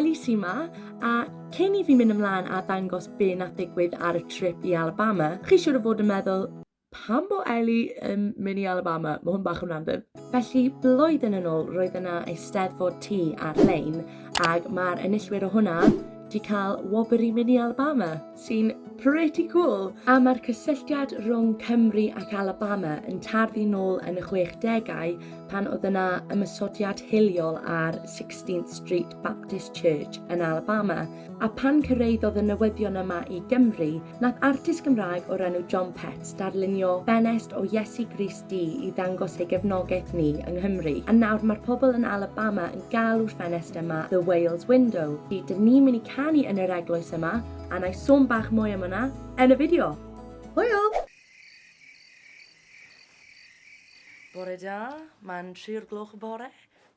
Eli sy'n ma, a cyn i fi mynd ymlaen a dangos be nath ddigwydd ar y trip i Alabama, chi siŵr o fod yn meddwl, pam bo Eli yn mynd i Alabama? Mae hwn bach yn random. Felly, blwyddyn yn ôl, roedd yna Eisteddfod tŷ arlein, ac mae'r enillwyr o hwnna di cael wobr i mynd i Alabama, sy'n pretty cool. A mae'r cysylltiad rhwng Cymru ac Alabama yn tarddu nôl yn y 60au pan oedd yna ymysodiad hiliol ar 16th Street Baptist Church yn Alabama. A pan cyrraeddodd y newyddion yma i Gymru, nath artist Gymraeg o'r enw John Pett darlunio ffenest o Iesu Grist i ddangos ei gefnogaeth ni yng Nghymru. A nawr mae'r pobl yn Alabama yn galw'r ffenest yma The Wales Window. Dyn ni'n mynd i canu yn yr eglwys yma, a na i sôn bach mwy am hwnna yn y fideo. Hwyl! Bore da, mae'n 3:00 y bore,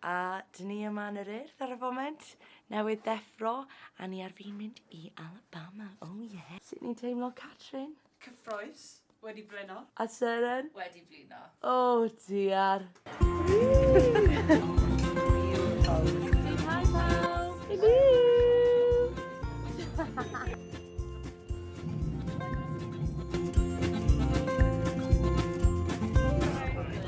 a dyn ni yma yn yr Urdd ar y foment, newydd ddeffro, a ni ar fi'n mynd i Alabama. Oh yeah. Sut ni'n teimlo, Catrin? Cyffroes, wedi blino. A Seren? Wedi blino. Oh, diar. Hi, pal. Hello.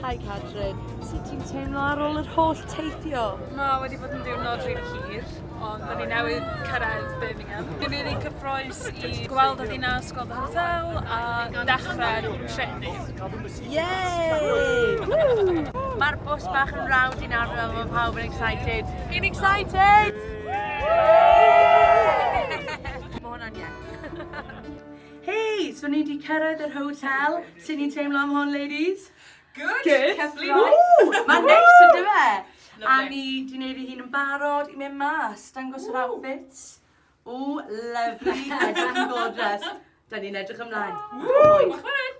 Hi, Catrin. Sut ti'n teimlo ar ôl yr holl teithio? Ma wedi bod yn diwrnod rili hir, ond da ni newydd cyrraedd Birmingham. Dwi'n rili cyffroes i gweld y ddinas, gweld y hotel a dechrau trip. Yay! Mae'r bws bach yn rawd i nawr, mae pawb yn excited. Fi'n excited! Mae hwnna'n ie. Hey, so ni wedi cyrraedd yr hotel. Sut ni'n teimlo am hwn, ladies? Good. Cyffroes. Mae'n neis yn dyfe. A ni wedi gwneud i hun yn barod i mynd mas. Dangos yr outfits. Ooh, lovely. Edrych yn gorgeous. Da ni'n edrych ymlaen.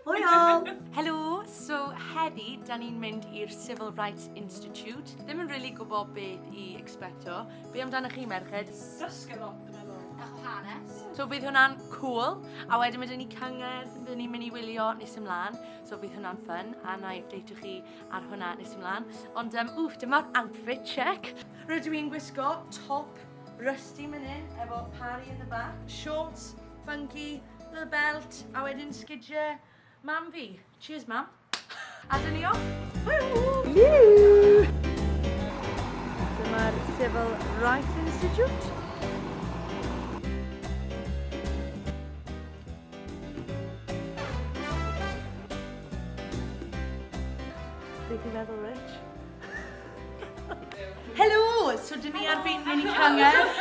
Hwyl! Helo, so heddi, da ni'n mynd i'r Civil Rights Institute. Ddim yn really gwybod beth i expecto. Be amdano chi, merched? Dysgu lot, dwi'n meddwl. Hanes. So bydd hwnna'n cool, a wedyn bydd ni'n cyngerdd, bydd ni'n mynd i wylio nes ymlaen. So bydd hwnna'n fun, a na i updateo chi ar hwnna nes ymlaen. Ond dyma'r outfit check. Rydw i'n gwisgo top rusty mynin, efo pari in the back, shorts, funky, little belt, a wedyn sgidie mam fi. Cheers, mam. A dyn ni off. Dyma'r Civil Rights Institute. Beth i'n meddwl, Rich? Helo! So dyn ni ar fi'n mynd i cyngerdd.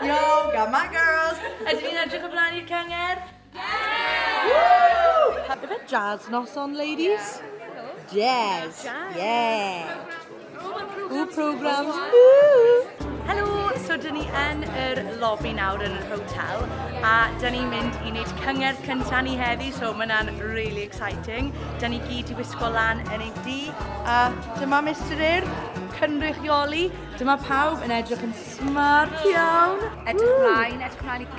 Yo, got my girls! Ydyn ni'n edrych ymlaen i'r cyngerdd? Yeah! Yfe jazz noson, ladies? Jazz! Yeah! Ooh, programs! Helo! So dyn ni yn yr lobby nawr yn yr hotel, a dyn ni'n mynd i wneud cyngerdd cyntaf ni heddi, so mae hwnna'n really exciting. Dyn ni gyd i wisgo lan yn ein di, a dyma Mr. Urdd, cynrychioli. Dyma pawb yn edrych yn smart iawn. Edrych mlaen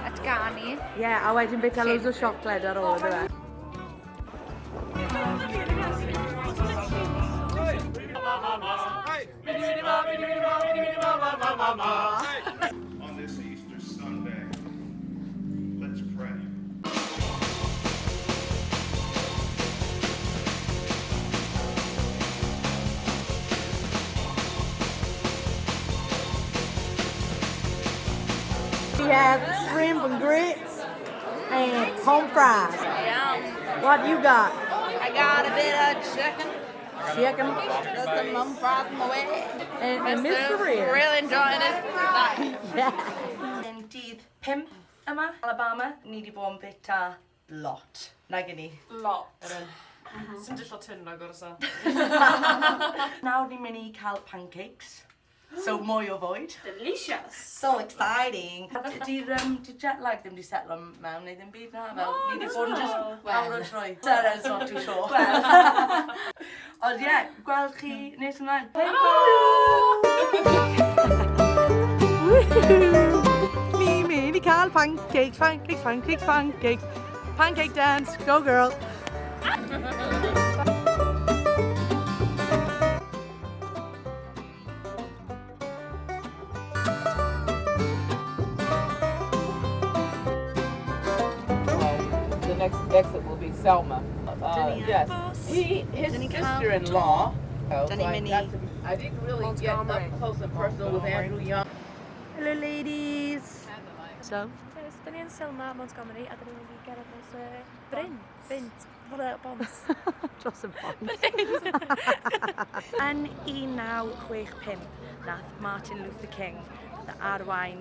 at ganu. Ie, a wedyn beth a loads o siocled ar ôl ynddo fe. On this Easter Sunday, let's pray. We have shrimp and grits and home fries. What you got? I got a bit of chicken. Chicken. Just some mum fries on the way. And Mr. Urdd. Really enjoying it. Yeah. Yn dydd 5 yma, Alabama, ni wedi bod yn bita lot. Na gynni. Lot. Sy'n dillo tyn o gorsa. Nawr ni'n mynd i cael pancakes. So mwy o fwyd. Delicious. So exciting. Di'r jet lag ddim wedi setlo mewn neu ddim byd na. Fel, ni wedi bod yn just awr o troi. Sarah's not too sure. Ond ie, gweld chi nes ymlaen. Ni'n mynd i cael pancakes, pancakes, pancakes, pancakes. Pancake dance, go girl. exit will be Selma. Yes. His sister-in-law. I didn't really get up close and personal with Andrew Young. Hello, ladies. So, Da ni yn Selma, Mont Cymru, a da ni'n mynd i gerdded dros Bryn, Fynt, fod bons. Dros y bont. Yn 1965, nath Martin Luther King arwain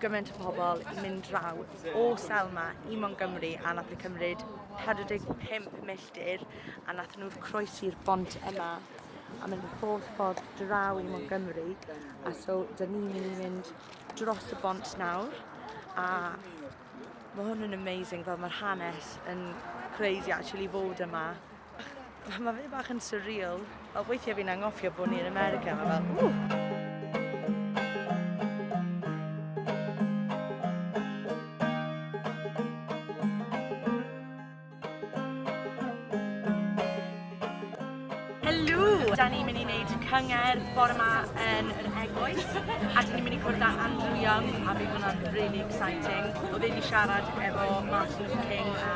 gymaint o bobl i mynd draw o Selma i Montgomery a nath y cymryd 45 milltir a nath nhw'r croesi'r bont yma a mynd y holl ffordd draw i Montgomery a so da ni'n mynd i mynd dros y bont nawr a mae hwn yn amazing fel mae'r hanes yn crazy actually fod yma. Mae fe bach yn surreal. Fel weithiau fi'n angoffio bod ni yn America. Mae fel, da ni'n mynd i wneud cyngerdd bore yma yn yr eglwys a da ni'n mynd i cwrdd â Andrew Young a bydd hwnna'n really exciting. Oedd e wedi siarad efo Martin Luther King a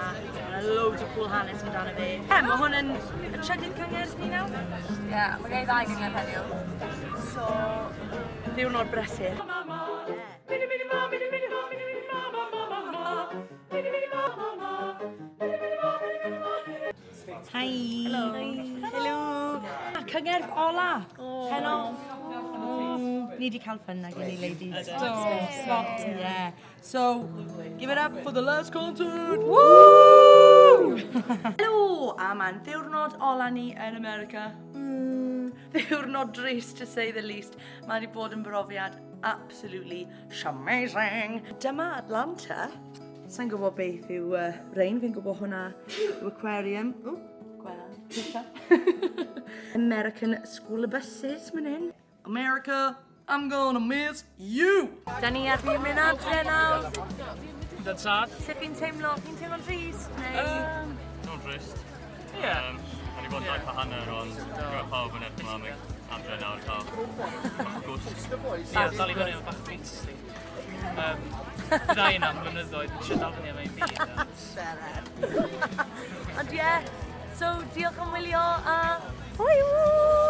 mae loads o cool hanes amdano fe. Mae hwn yn y trydydd cyngerdd ni nawr? Ie, mae gen i ddau gyngor heddiw. So, ddiwrnod brysur. Hi. Hello. Hello. Cyngerdd ola. Heno. Ni wedi cael fun na gen i, ladies. Yeah. So, give it up for the last concert. Woo! Helo. A mae'n ddiwrnod ola ni yn America. Ddiwrnod drist, to say the least. Mae wedi bod yn brofiad absolutely amazing. Dyma Atlanta. Sa'n gwybod beth yw rhain, fi'n gwybod hwnna yw aquarium. American School of Buses, man hyn. America, I'm gonna miss you! Da ni ar fi'n mynd adre nawr. That's sad. Sut fi'n teimlo? Fi'n teimlo'n drist? No drist. Ie. O'n i bod yn dau pa hanner ond dwi'n pawb yn erbyn am adre nawr cael bach gwst. Ie, dal i fyny am bach beats ti. Byddai yna am mynyddoedd, eisiau dal fyny am ein byd. Ond ie, so diolch am wylio a hwyl!